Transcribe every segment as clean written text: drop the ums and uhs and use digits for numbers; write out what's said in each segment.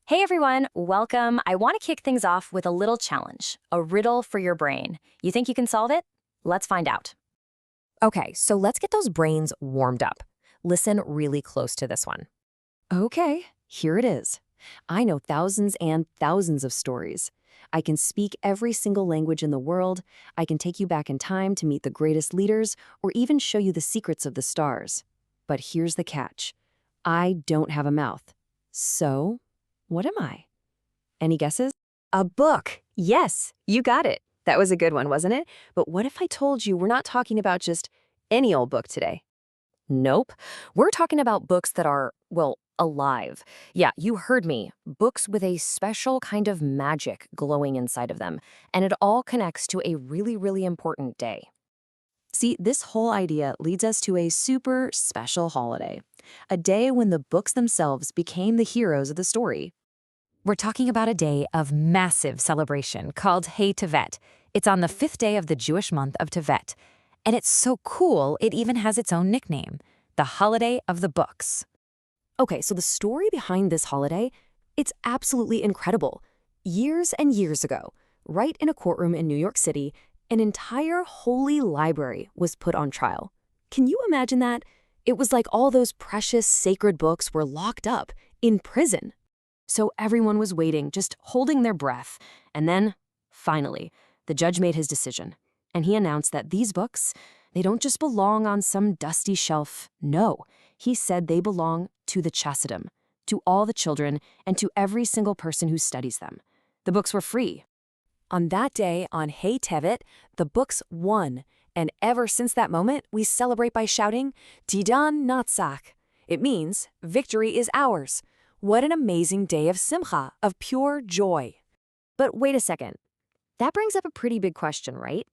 Hey everyone, welcome. I want to kick things off with a little challenge, a riddle for your brain. You think you can solve it? Let's find out. Okay, so let's get those brains warmed up. Listen really close to this one. Okay, here it is. I know thousands and thousands of stories. I can speak every single language in the world. I can take you back in time to meet the greatest leaders or even show you the secrets of the stars. But here's the catch. I don't have a mouth. So, what am I? Any guesses? A book. Yes, you got it. That was a good one, wasn't it? But what if I told you we're not talking about just any old book today? Nope. We're talking about books that are, well, alive. Yeah, you heard me. Books with a special kind of magic glowing inside of them. And it all connects to a really, really important day. See, this whole idea leads us to a super special holiday. A day when the books themselves became the heroes of the story. We're talking about a day of massive celebration called He Tevet. It's on the 5th day of the Jewish month of Tevet. And it's so cool, it even has its own nickname, the Holiday of the Books. Okay, so the story behind this holiday, it's absolutely incredible. Years and years ago, right in a courtroom in New York City, an entire holy library was put on trial. Can you imagine that? It was like all those precious sacred books were locked up in prison. So everyone was waiting, just holding their breath. And then, finally, the judge made his decision. And he announced that these books, they don't just belong on some dusty shelf. No, he said they belong to the Chassidim, to all the children, and to every single person who studies them. The books were free. On that day, on He Tevet, the books won. And ever since that moment, we celebrate by shouting, Didan Notzach. It means, victory is ours. What an amazing day of Simcha, of pure joy. But wait a second. That brings up a pretty big question, right?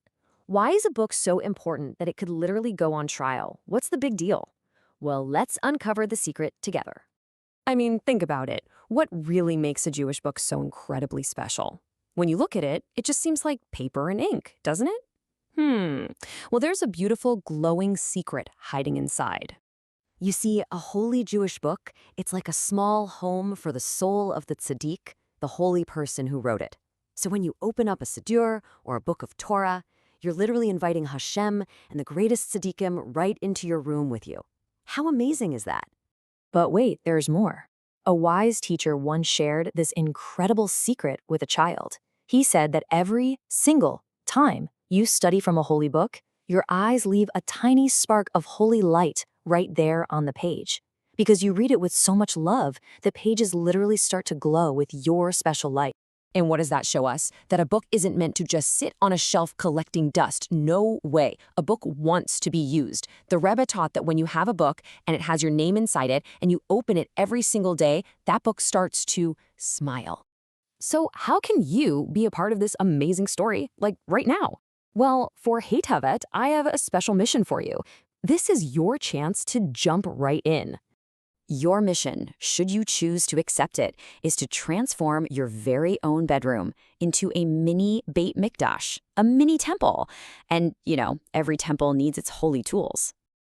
Why is a book so important that it could literally go on trial? What's the big deal? Well, let's uncover the secret together. I mean, think about it. What really makes a Jewish book so incredibly special? When you look at it, it just seems like paper and ink, doesn't it? Well, there's a beautiful glowing secret hiding inside. You see, a holy Jewish book, it's like a small home for the soul of the tzaddik, the holy person who wrote it. So when you open up a Siddur or a book of Torah, you're literally inviting Hashem and the greatest tzaddikim right into your room with you. How amazing is that? But wait, there's more. A wise teacher once shared this incredible secret with a child. He said that every single time you study from a holy book, your eyes leave a tiny spark of holy light right there on the page. Because you read it with so much love, the pages literally start to glow with your special light. And what does that show us? That a book isn't meant to just sit on a shelf collecting dust. No way. A book wants to be used. The Rebbe taught that when you have a book and it has your name inside it and you open it every single day, that book starts to smile. So how can you be a part of this amazing story, like right now? Well, for He Tevet, I have a special mission for you. This is your chance to jump right in. Your mission, should you choose to accept it, is to transform your very own bedroom into a Mini-Beit Mikdash, a mini temple. And, every temple needs its holy tools.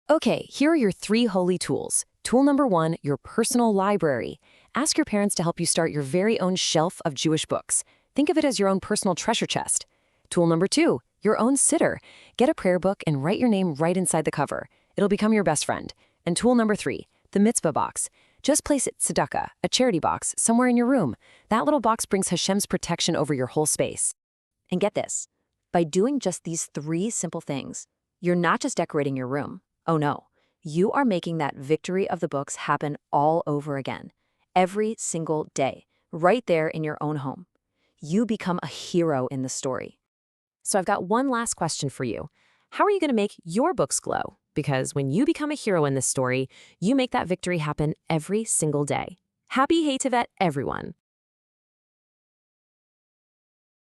Okay, here are your 3 holy tools. Tool number 1, your personal library. Ask your parents to help you start your very own shelf of Jewish books. Think of it as your own personal treasure chest. Tool number 2, your own Siddur. Get a prayer book and write your name right inside the cover. It'll become your best friend. And tool number 3, the mitzvah box. Just place it Tzedakah, a charity box, somewhere in your room. That little box brings Hashem's protection over your whole space. And get this, by doing just these 3 simple things, you're not just decorating your room. Oh no, you are making that victory of the books happen all over again. Every single day, right there in your own home. You become a hero in the story. So I've got one last question for you. How are you going to make your books glow? Because when you become a hero in this story, you make that victory happen every single day. Happy He Tevet, everyone!